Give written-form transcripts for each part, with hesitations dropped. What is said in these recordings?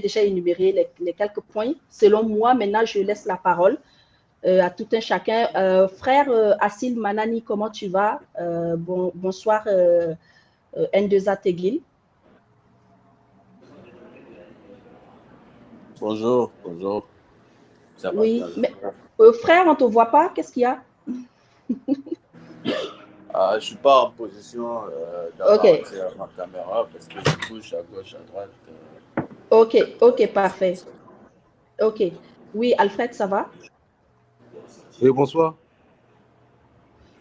déjà énuméré les quelques points. Selon moi, maintenant, je laisse la parole à tout un chacun. Frère Assil Manani, comment tu vas? Bonsoir, N2A Teglil. Bonjour, bonjour. Ça va Oui, bien, mais frère, on ne te voit pas. Qu'est-ce qu'il y a? je ne suis pas en position d'avoir Ok, accès à ma caméra parce que je bouge à gauche, à droite. ok, parfait. Ok. Oui, Alfred, ça va? Oui, bonsoir.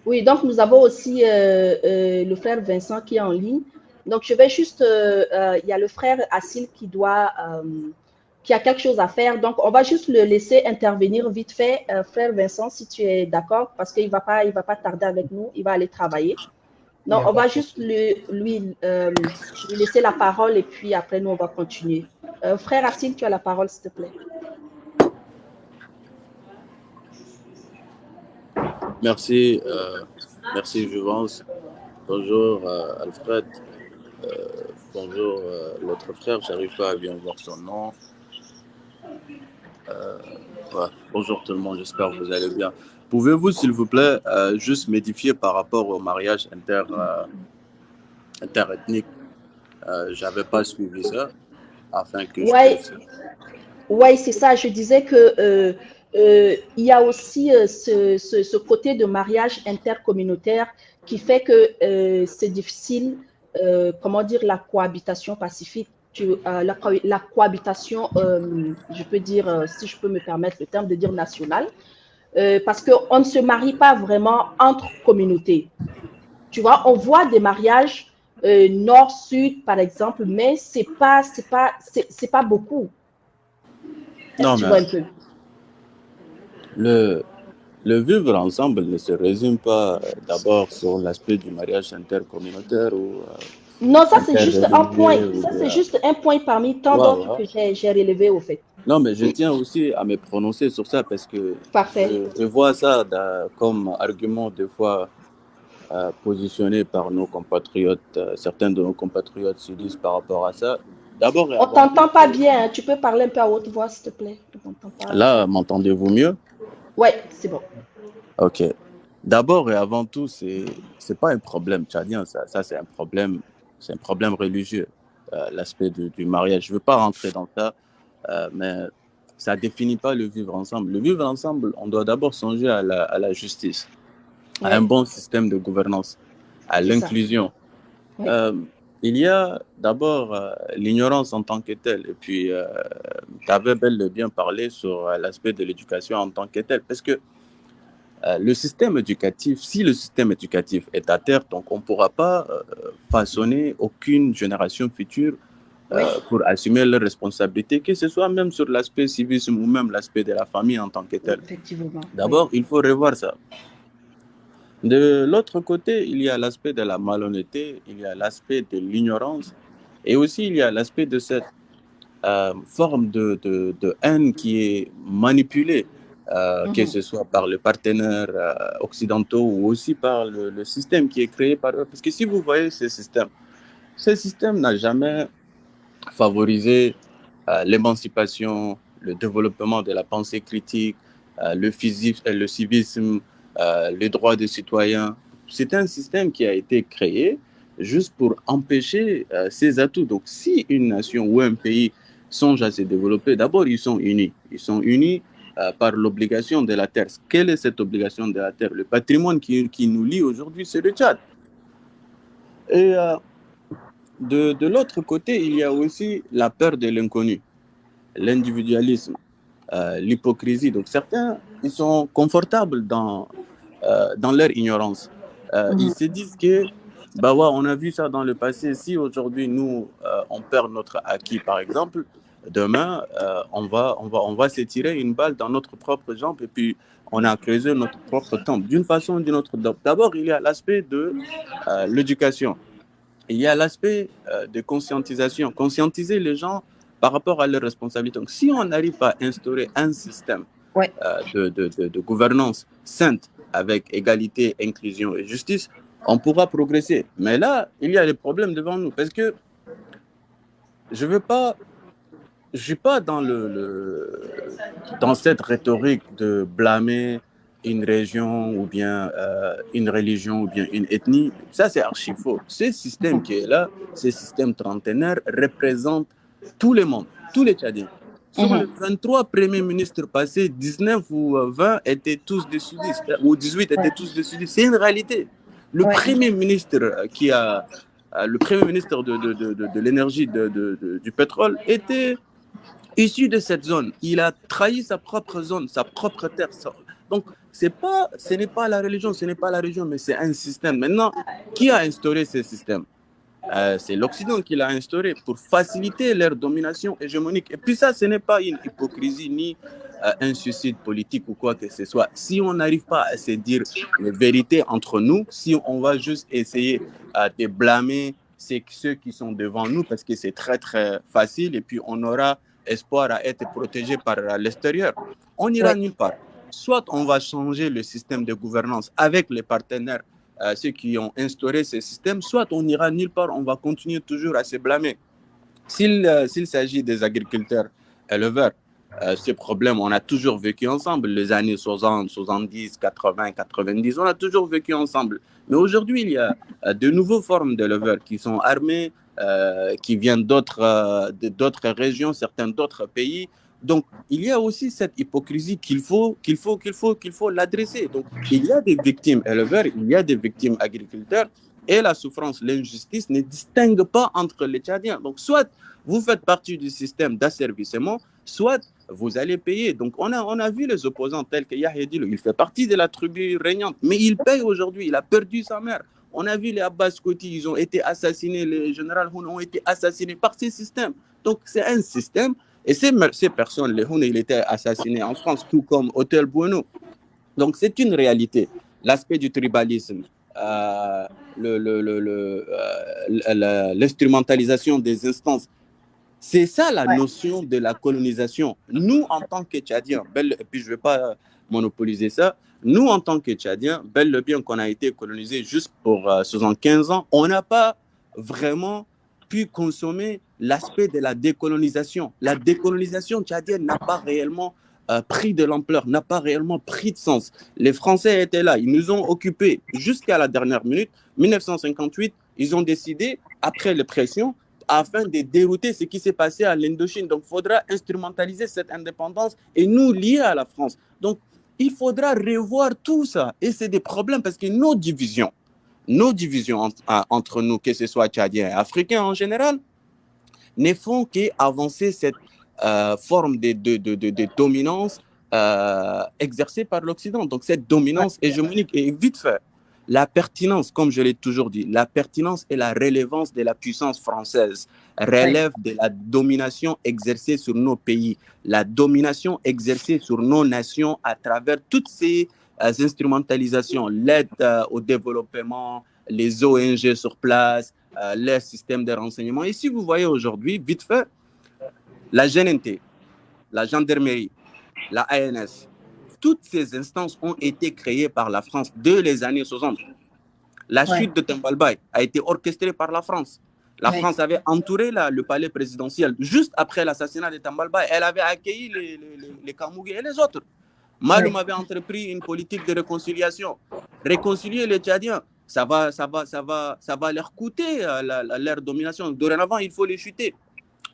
Oui, donc nous avons aussi le frère Vincent qui est en ligne. Donc je vais juste, il y a le frère Assil qui a quelque chose à faire. Donc on va juste le laisser intervenir vite fait, frère Vincent, si tu es d'accord, parce qu'il il va pas tarder avec nous, il va aller travailler. Donc on va juste lui laisser la parole et puis après nous on va continuer. Frère Assil, tu as la parole, s'il te plaît. Merci, merci Jouvence. Bonjour Alfred. Bonjour l'autre frère, j'arrive pas à bien voir son nom. Ouais. Bonjour tout le monde, j'espère que vous allez bien. Pouvez-vous s'il vous plaît juste m'édifier par rapport au mariage interethnique? J'avais pas suivi ça afin que je Ouais, puisse... ouais, c'est ça. Je disais que il y a aussi ce côté de mariage intercommunautaire qui fait que c'est difficile, comment dire, la cohabitation pacifique. La cohabitation, je peux dire, si je peux me permettre le terme de dire nationale, parce qu'on ne se marie pas vraiment entre communautés. Tu vois, on voit des mariages nord-sud, par exemple, mais c'est pas beaucoup. Est-ce Non, que tu mais vois un peu? le, le vivre ensemble ne se résume pas d'abord sur l'aspect du mariage intercommunautaire ou Non, ça c'est juste un point. interreligieux. Ça c'est juste un point parmi tant Ouais, d'autres ouais. que j'ai relevé au fait. Non, mais je tiens aussi à me prononcer sur ça parce que Parfait. je vois ça comme argument des fois positionné par nos compatriotes. Certains de nos compatriotes se disent par rapport à ça. D'abord et On avant tout, t'entend pas bien, hein. Tu peux parler un peu à haute voix, s'il te plaît. On t'entend pas. là, m'entendez-vous mieux? Ouais, c'est bon. Ok. D'abord et avant tout, c'est pas un problème tchadien, ça c'est un problème religieux, l'aspect du mariage. Je veux pas rentrer dans ça, mais ça définit pas le vivre ensemble. Le vivre ensemble, on doit d'abord songer à la justice, à un Ouais, bon système de gouvernance, à c'est ça. l'inclusion. Ouais. Euh, il y a d'abord l'ignorance en tant que telle, et puis tu avais bel et bien parlé sur l'aspect de l'éducation en tant que telle, parce que le système éducatif, si le système éducatif est à terre, donc on ne pourra pas façonner aucune génération future Ouais, pour assumer leurs responsabilités, que ce soit même sur l'aspect civisme ou même l'aspect de la famille en tant que tel. effectivement. Oui. D'abord, il faut revoir ça. De l'autre côté, il y a l'aspect de la malhonnêteté, il y a l'aspect de l'ignorance, et aussi il y a l'aspect de cette forme de haine qui est manipulée, que Mhm. ce soit par les partenaires occidentaux ou aussi par le système qui est créé par eux. Parce que si vous voyez ce système n'a jamais favorisé l'émancipation, le développement de la pensée critique, le civisme, les droits des citoyens. C'est un système qui a été créé juste pour empêcher ces atouts. Donc, si une nation ou un pays songe à se développer, d'abord, ils sont unis. Ils sont unis par l'obligation de la terre. Quelle est cette obligation de la terre? Le patrimoine qui nous lie aujourd'hui, c'est le Tchad. Et de l'autre côté, il y a aussi la peur de l'inconnu, l'individualisme, l'hypocrisie. Donc certains, ils sont confortables dans leur ignorance. Ils Mhm. se disent que, bah ouais, on a vu ça dans le passé. Si aujourd'hui, nous, on perd notre acquis, par exemple, demain, on va se tirer une balle dans notre propre jambe et puis on a creusé notre propre tombe. D'une façon ou d'une autre. D'abord, il y a l'aspect de l'éducation. Il y a l'aspect de conscientisation, conscientiser les gens par rapport à leurs responsabilités. Donc, si on arrive à instaurer un système Ouais. de gouvernance sainte avec égalité, inclusion et justice, on pourra progresser. Mais là, il y a des problèmes devant nous parce que je ne veux pas je suis pas dans dans cette rhétorique de blâmer une région ou bien une religion ou bien une ethnie. Ça, c'est archi faux. Ce système qui est là, ce système trentenaire, représente tout le monde, tous les Tchadiens. Sur les 23 premiers ministres passés, 19 ou 20 étaient tous des sudistes, ou 18 étaient tous des sudistes. C'est une réalité. Le premier ministre le premier ministre de l'énergie, du pétrole, était issu de cette zone. Il a trahi sa propre zone, sa propre terre. Donc, ce n'est pas la religion, ce n'est pas la région, mais c'est un système. Maintenant, qui a instauré ce système? C'est l'Occident qui l'a instauré pour faciliter leur domination hégémonique. Et puis ça, ce n'est pas une hypocrisie ni un suicide politique ou quoi que ce soit. Si on n'arrive pas à se dire les vérités entre nous, si on va juste essayer de blâmer ceux qui sont devant nous, parce que c'est très, très facile, et puis on aura espoir à être protégé par l'extérieur, on n'ira nulle part. Soit on va changer le système de gouvernance avec les partenaires, ceux qui ont instauré ce système, soit on n'ira nulle part, on va continuer toujours à se blâmer. S'il s'agit des agriculteurs éleveurs, ce problème, on a toujours vécu ensemble, les années 60, 70, 80, 90, on a toujours vécu ensemble. Mais aujourd'hui, il y a de nouvelles formes d'éleveurs qui sont armés, qui viennent d'autres régions, certains d'autres pays. Donc, il y a aussi cette hypocrisie qu'il faut l'adresser. Donc, il y a des victimes éleveurs, il y a des victimes agriculteurs, et la souffrance, l'injustice ne distingue pas entre les Tchadiens. Donc, soit vous faites partie du système d'asservissement, soit vous allez payer. Donc, on a vu les opposants tels que Yahya Dilo, il fait partie de la tribu régnante, mais il paye aujourd'hui, il a perdu sa mère. On a vu les Abbas Koti, ils ont été assassinés, les généraux Houn ont été assassinés par ces systèmes. Donc, c'est un système. Et ces personnes, les Houn, ils étaient assassinés en France, tout comme Hôtel Bueno. Donc, c'est une réalité. L'aspect du tribalisme, l'instrumentalisation des instances, c'est ça la notion de la colonisation. Nous, en tant que Tchadiens, et puis je ne vais pas monopoliser ça, nous, en tant que Tchadiens, bel et bien qu'on a été colonisés juste pour 75 ans, on n'a pas vraiment pu consommer l'aspect de la décolonisation. La décolonisation tchadienne n'a pas réellement pris de l'ampleur, n'a pas réellement pris de sens. Les Français étaient là, ils nous ont occupés jusqu'à la dernière minute. 1958, ils ont décidé, après les pressions, afin de dérouter ce qui s'est passé à l'Indochine. Donc, il faudra instrumentaliser cette indépendance et nous lier à la France. Donc, il faudra revoir tout ça. Et c'est des problèmes parce que nos divisions entre nous, que ce soit tchadiens et africains en général, ne font qu'avancer cette forme de dominance exercée par l'Occident. Donc, cette dominance hégémonique est vite fait. La pertinence, comme je l'ai toujours dit, la pertinence et la relevance de la puissance française relèvent de la domination exercée sur nos pays, la domination exercée sur nos nations à travers toutes ces instrumentalisations, l'aide au développement, les ONG sur place, les systèmes de renseignement. Et si vous voyez aujourd'hui, vite fait, la GNT, la gendarmerie, la ANS, toutes ces instances ont été créées par la France dès les années 60. La chute de Tambalbaye a été orchestrée par la France. La France avait entouré le palais présidentiel juste après l'assassinat de Tambalbaye. Elle avait accueilli les Kamougé et les autres. Maloum avait entrepris une politique de réconciliation. Réconcilier les Tchadiens, ça va leur coûter leur domination. Dorénavant, il faut les chuter.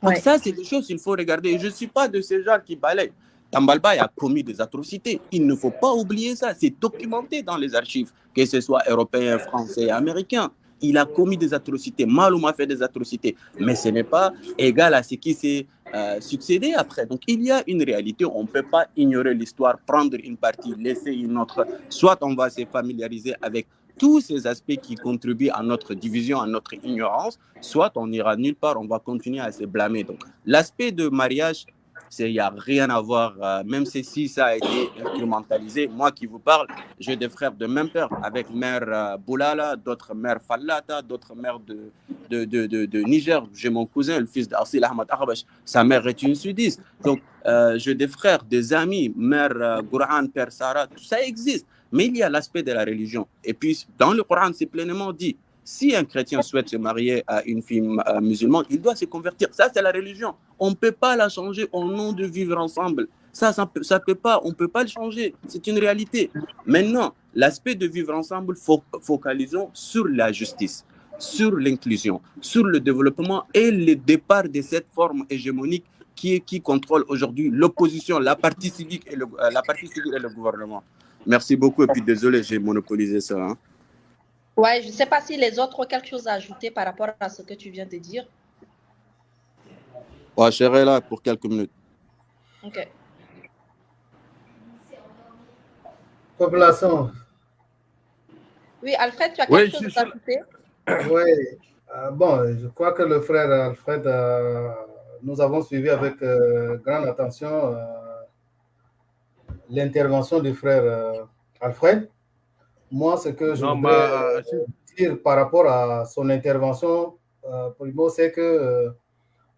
Donc ça, c'est des choses qu'il faut regarder. Je ne suis pas de ces gens qui balayent. Tambalbaye a commis des atrocités. Il ne faut pas oublier ça. C'est documenté dans les archives, que ce soit européens, français, américains. Il a commis des atrocités. Maloum a fait des atrocités. Mais ce n'est pas égal à ce qui s'est succédé après. Donc, il y a une réalité. On ne peut pas ignorer l'histoire, prendre une partie, laisser une autre. Soit on va se familiariser avec tous ces aspects qui contribuent à notre division, à notre ignorance, soit on n'ira nulle part, on va continuer à se blâmer. Donc, l'aspect de mariage, il n'y a rien à voir, même si ça a été instrumentalisé. Moi qui vous parle, j'ai des frères de même père, avec mère Boulala, d'autres mères Fallata, d'autres mères de Niger. J'ai mon cousin, le fils d'Arsil Ahmad Arabash, sa mère est une sudiste. Donc, j'ai des frères, des amis, mère Gourhan, père Sarah, tout ça existe. Mais il y a l'aspect de la religion. Et puis, dans le Coran, c'est pleinement dit, Si un chrétien souhaite se marier à une fille musulmane, il doit se convertir. Ça, c'est la religion. On ne peut pas la changer au nom de vivre ensemble. Ça peut pas, on ne peut pas le changer. C'est une réalité. Maintenant, l'aspect de vivre ensemble, focalisons sur la justice, sur l'inclusion, sur le développement et le départ de cette forme hégémonique qui contrôle aujourd'hui l'opposition, la partie civique et le gouvernement. Merci beaucoup et puis désolé, j'ai monopolisé ça. Hein. Ouais, je ne sais pas si les autres ont quelque chose à ajouter par rapport à ce que tu viens de dire. Ouais, je serai là pour quelques minutes. Ok. Population. Oui, Alfred, tu as quelque chose à ajouter? Oui. Bon, je crois que le frère Alfred, nous avons suivi avec grande attention l'intervention du frère Alfred. Moi, ce que je voudrais dire par rapport à son intervention, primo, c'est que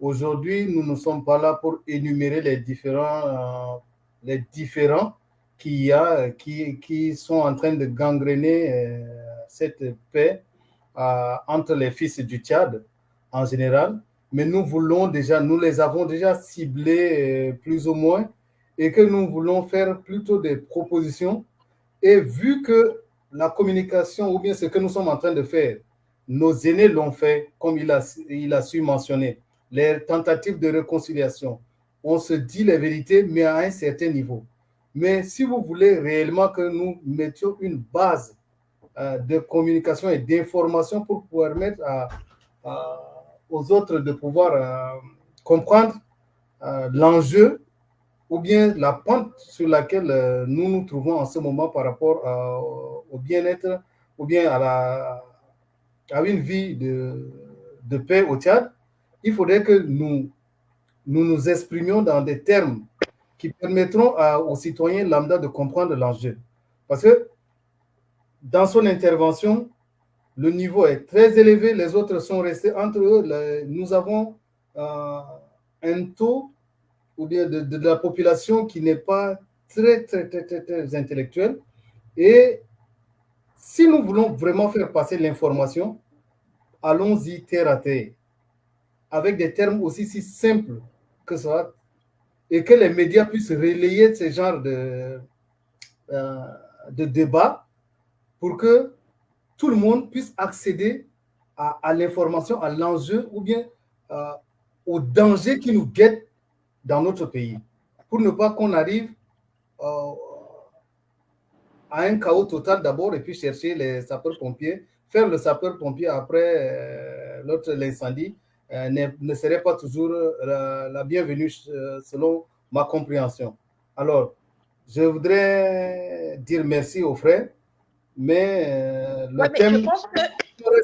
aujourd'hui, nous ne sommes pas là pour énumérer les différents qui sont en train de gangréner cette paix entre les fils du Tchad en général. Mais nous les avons déjà ciblés plus ou moins et que nous voulons faire plutôt des propositions. Et vu que la communication ou bien ce que nous sommes en train de faire, nos aînés l'ont fait, comme il a su mentionner, les tentatives de réconciliation. On se dit les vérités, mais à un certain niveau. Mais si vous voulez réellement que nous mettions une base de communication et d'information pour permettre aux autres de pouvoir comprendre l'enjeu ou bien la pente sur laquelle nous nous trouvons en ce moment par rapport au bien-être ou bien à une vie de paix au Tchad, il faudrait que nous exprimions dans des termes qui permettront aux citoyens lambda de comprendre l'enjeu. Parce que dans son intervention, le niveau est très élevé, les autres sont restés entre eux. Nous avons un taux ou bien de la population qui n'est pas très intellectuelle. Et si nous voulons vraiment faire passer l'information, allons-y terre à terre, avec des termes aussi si simples que ça, et que les médias puissent relayer ce genre de débat pour que tout le monde puisse accéder à l'information, à l'enjeu ou bien au danger qui nous guette dans notre pays, pour ne pas qu'on arrive à un chaos total d'abord et puis chercher les sapeurs-pompiers. Faire le sapeur-pompier après l'incendie ne serait pas toujours la bienvenue selon ma compréhension. Alors, je voudrais dire merci aux frères, mais le thème... Je pense que...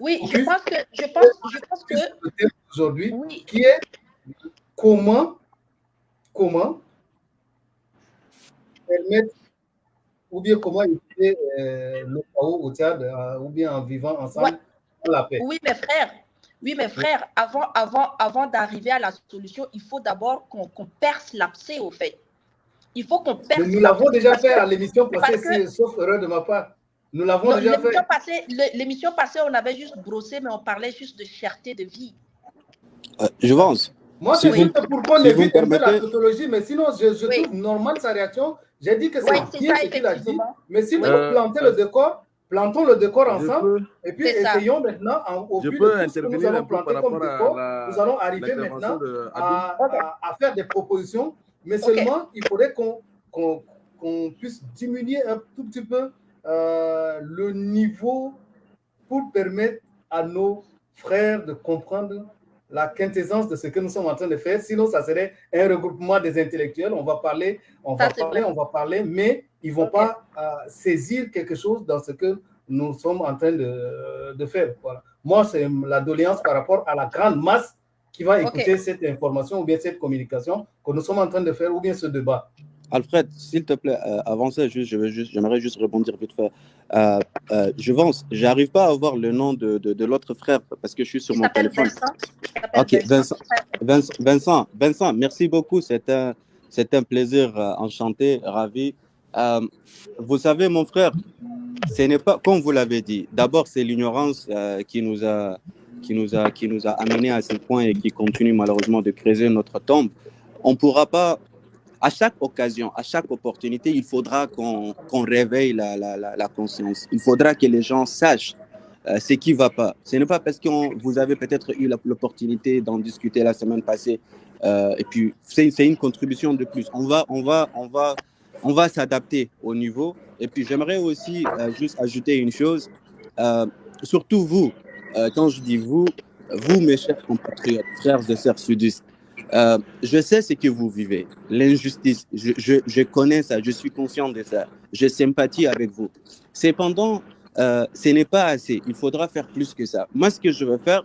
Oui, je pense que... Le thème aujourd'hui, qui est comment permettre ou bien comment éviter le chaos au Tchad ou bien en vivant ensemble dans la paix. Oui, mes frères, avant d'arriver à la solution, il faut d'abord qu'on perce l'abcès, au fait. Il faut qu'on perce. Nous l'avons déjà fait à l'émission passée, sauf erreur de ma part. Nous l'avons déjà fait. L'émission passée, on avait juste brossé, mais on parlait juste de cherté de vie. Je pense. Moi, c'est juste pour qu'on évite un peu la tautologie, mais sinon, je trouve normal sa réaction. J'ai dit que c'est bien ce qu'il a dit, mais si vous plantez le décor, plantons le décor ensemble, et puis essayons maintenant, au vu de tout ce que nous allons planter comme décor, nous allons arriver maintenant à faire des propositions, mais seulement, il faudrait qu'on puisse diminuer un tout petit peu le niveau pour permettre à nos frères de comprendre la quintessence de ce que nous sommes en train de faire. Sinon, ça serait un regroupement des intellectuels. On va parler, mais ils ne vont pas saisir quelque chose dans ce que nous sommes en train de faire. Voilà. Moi, c'est la doléance par rapport à la grande masse qui va écouter cette information ou bien cette communication que nous sommes en train de faire ou bien ce débat. Alfred, s'il te plaît, avant ça, j'aimerais juste rebondir vite fait. Je n'arrive pas à avoir le nom de l'autre frère parce que je suis sur mon téléphone. Ok, Vincent, merci beaucoup. C'est un plaisir, enchanté, ravi. Vous savez, mon frère, ce n'est pas, comme vous l'avez dit, d'abord c'est l'ignorance qui nous a amené à ce point et qui continue malheureusement de creuser notre tombe. On ne pourra pas, à chaque occasion, à chaque opportunité, il faudra qu'on réveille la conscience. Il faudra que les gens sachent ce qui ne va pas. Ce n'est pas parce que vous avez peut-être eu l'opportunité d'en discuter la semaine passée, et puis c'est une contribution de plus. On va s'adapter au niveau. Et puis j'aimerais aussi juste ajouter une chose, surtout vous, quand je dis vous, mes chers compatriotes, frères et sœurs sudistes, je sais ce que vous vivez, l'injustice, je connais ça, je suis conscient de ça, je sympathie avec vous. Cependant, ce n'est pas assez, il faudra faire plus que ça. Moi, ce que je veux faire,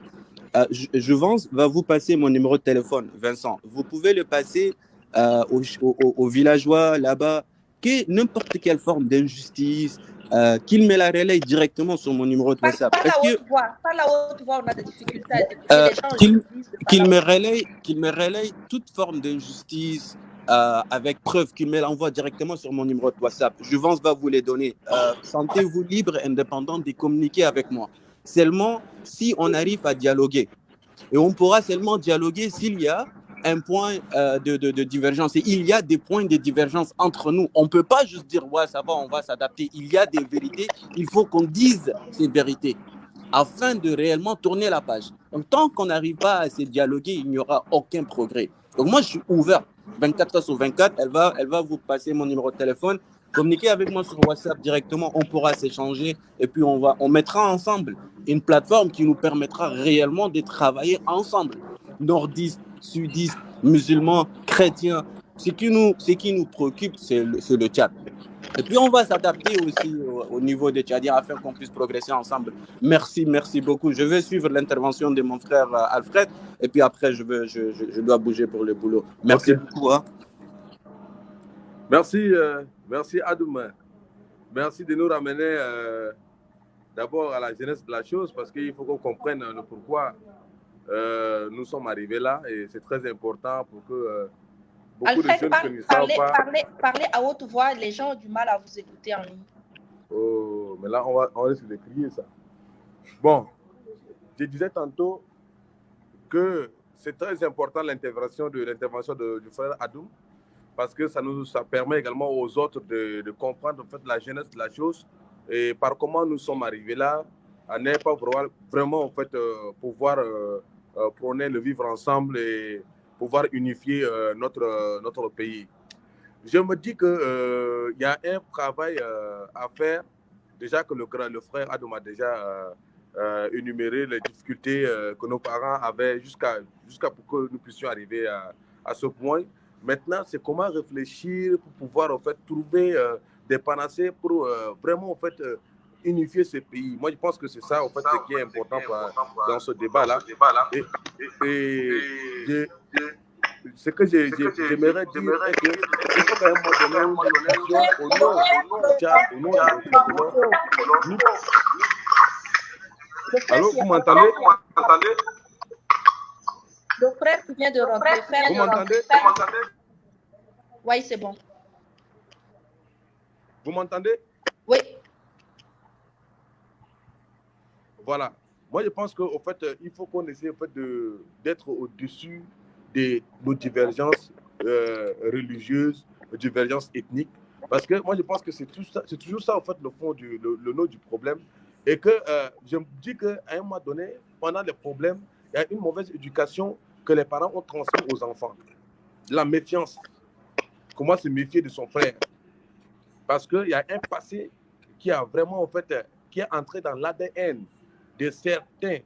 va vous passer mon numéro de téléphone, Vincent. Vous pouvez le passer aux villageois là-bas, que n'importe quelle forme d'injustice, qu'il me la relaye directement sur mon numéro de WhatsApp. Pas la haute voix, on a des difficultés à écouter qu'il me relaye toute forme d'injustice avec preuve, qu'il me l'envoie directement sur mon numéro de WhatsApp. Jouvence va vous les donner. Sentez-vous libre, indépendant de communiquer avec moi. Seulement si on arrive à dialoguer. Et on pourra seulement dialoguer s'il y a un point de divergence. Et il y a des points de divergence entre nous. On ne peut pas juste dire, ouais, ça va, on va s'adapter. Il y a des vérités. Il faut qu'on dise ces vérités afin de réellement tourner la page. Donc, tant qu'on n'arrive pas à se dialoguer, il n'y aura aucun progrès. Donc, moi, je suis ouvert. 24 heures sur 24, elle va vous passer mon numéro de téléphone. Communiquez avec moi sur WhatsApp directement, on pourra s'échanger et puis on mettra ensemble une plateforme qui nous permettra réellement de travailler ensemble. Nordistes, sudistes, musulmans, chrétiens. Ce qui nous préoccupe, c'est le Tchad. Et puis on va s'adapter aussi au niveau des Tchadiens afin qu'on puisse progresser ensemble. Merci beaucoup. Je vais suivre l'intervention de mon frère Alfred et puis après je dois bouger pour le boulot. Merci beaucoup. Hein. Merci Adoum. Merci de nous ramener d'abord à la jeunesse de la chose parce qu'il faut qu'on comprenne le pourquoi nous sommes arrivés là et c'est très important pour que beaucoup Alfred, de jeunes ne savent pas. Parlez à haute voix, les gens ont du mal à vous écouter en ligne. Oh, mais là on risque de crier ça. Bon, je disais tantôt que c'est très important l'intervention du frère Adoum parce que ça permet également aux autres de comprendre en fait, la jeunesse de la chose et par comment nous sommes arrivés là, à ne pas vraiment en fait, pouvoir prôner le vivre ensemble et pouvoir unifier notre pays. Je me dis qu'il y a un travail à faire, déjà que le frère Adoum a déjà énuméré les difficultés que nos parents avaient jusqu'à pour que nous puissions arriver à ce point. Maintenant, c'est comment réfléchir pour pouvoir en fait, trouver des panacées pour vraiment en fait, unifier ce pays. Moi, je pense que c'est ça en fait, ce qui est important dans ce débat-là. Et ce que j'aimerais dire est qu'il faut quand même donner une éducation au nom du Tchad, au nom de notre. Allô, vous m'entendez? Le frère qui vient de rentrer. Vous m'entendez? Oui, c'est bon. Vous m'entendez? Oui. Voilà. Moi, je pense qu'au fait, il faut qu'on essaie en fait, d'être au-dessus de nos divergences religieuses, divergences ethniques. Parce que moi, je pense que c'est toujours ça, en fait, le fond, le nœud du problème. Et que je me dis qu'à un moment donné, pendant les problèmes, il y a une mauvaise éducation que les parents ont transmise aux enfants. La méfiance. Comment se méfier de son frère. Parce qu'il y a un passé qui a vraiment, en fait, qui est entré dans l'ADN de certains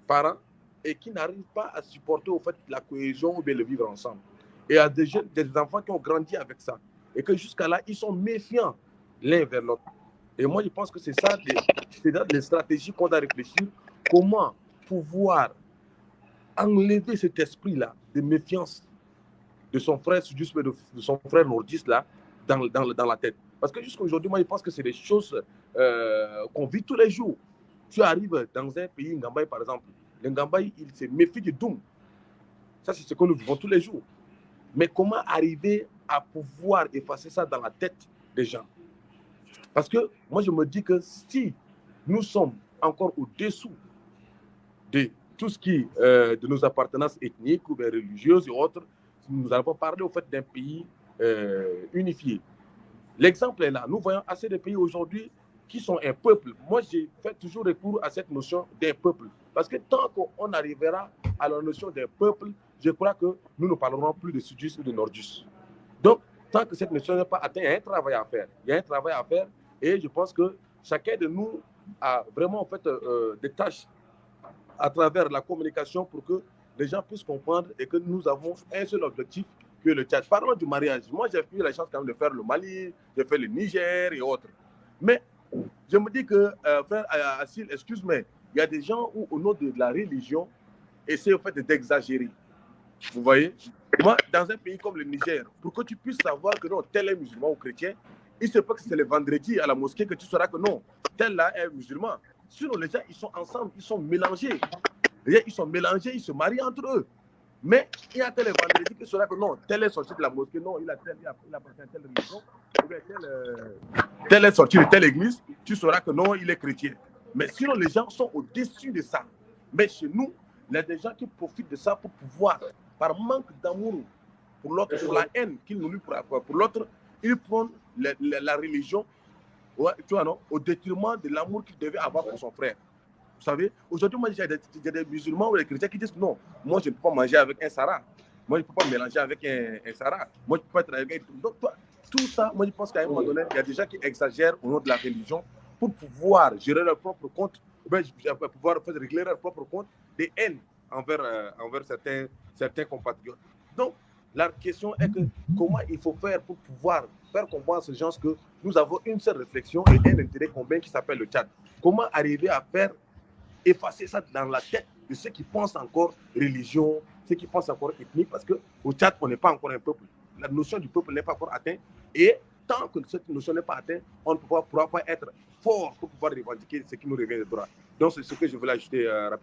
parents et qui n'arrivent pas à supporter, au fait, la cohésion ou bien le vivre ensemble. Et il y a des enfants qui ont grandi avec ça. Et que jusqu'à là, ils sont méfiants l'un vers l'autre. Et moi, je pense que c'est ça, les stratégies qu'on doit réfléchir. Comment pouvoir enlever cet esprit-là de méfiance de son frère sudiste, de son frère nordiste là, dans la tête. Parce que jusqu'à aujourd'hui, moi, je pense que c'est des choses qu'on vit tous les jours. Tu arrives dans un pays, Ngambaye par exemple, le Ngambaye, il se méfie du Doum. Ça, c'est ce que nous vivons tous les jours. Mais comment arriver à pouvoir effacer ça dans la tête des gens? Parce que moi, je me dis que si nous sommes encore au-dessous de tout ce qui de nos appartenances ethniques ou religieuses et autres, nous allons parler au fait d'un pays unifié. L'exemple est là. Nous voyons assez de pays aujourd'hui qui sont un peuple. Moi, j'ai fait toujours recours à cette notion d'un peuple. Parce que tant qu'on arrivera à la notion d'un peuple, je crois que nous ne parlerons plus de sudus ou de nordus. Donc, tant que cette notion n'est pas atteinte, il y a un travail à faire. Il y a un travail à faire et je pense que chacun de nous a vraiment en fait des tâches à travers la communication pour que les gens puissent comprendre et que nous avons un seul objectif que le Tchad. Parlons du mariage. Moi, j'ai eu la chance quand même de faire le Mali, de faire le Niger et autres. Mais je me dis que, frère Assil, excuse-moi, il y a des gens où, au nom de la religion, essaient en fait d'exagérer. Vous voyez? Moi, dans un pays comme le Niger, pour que tu puisses savoir que non, tel est musulman ou chrétien, il se peut que c'est le vendredi à la mosquée que tu sauras que non, tel là est musulman. Sinon, les gens, ils sont ensemble, ils sont mélangés. Les gens, ils sont mélangés, ils se marient entre eux. Mais il y a tel vendredi qui saura que non, tel est sorti de la mosquée, non, il appartient à telle religion, ou bien tel est sorti de telle église, tu sauras que non, il est chrétien. Mais sinon, les gens sont au-dessus de ça. Mais chez nous, il y a des gens qui profitent de ça pour pouvoir, par manque d'amour pour l'autre, pour la haine qu'ils nous pour l'autre, ils prennent la religion, ouais, tu vois, non, au détriment de l'amour qu'il devait avoir pour son frère. Vous savez, aujourd'hui, moi, il y a des musulmans ou des chrétiens qui disent que non, moi, je ne peux pas manger avec un Sarah. Moi, je ne peux pas mélanger avec un Sarah. Moi, je ne peux pas être avec un... Donc, tout ça, moi, je pense qu'à un moment donné, il y a des gens qui exagèrent au nom de la religion pour pouvoir gérer leur propre compte, ou bien pouvoir régler leur propre compte des haines envers certains compatriotes. Donc, la question est que comment il faut faire pour pouvoir faire comprendre à ces gens que nous avons une seule réflexion et un intérêt commun qui s'appelle le Tchad. Comment arriver à faire effacer ça dans la tête de ceux qui pensent encore religion, ceux qui pensent encore ethnique, parce qu'au Tchad, on n'est pas encore un peuple. La notion du peuple n'est pas encore atteinte. Et tant que cette notion n'est pas atteinte, on ne pourra pas être fort pour pouvoir revendiquer ce qui nous revient de droit. Donc, c'est ce que je voulais ajouter rapidement.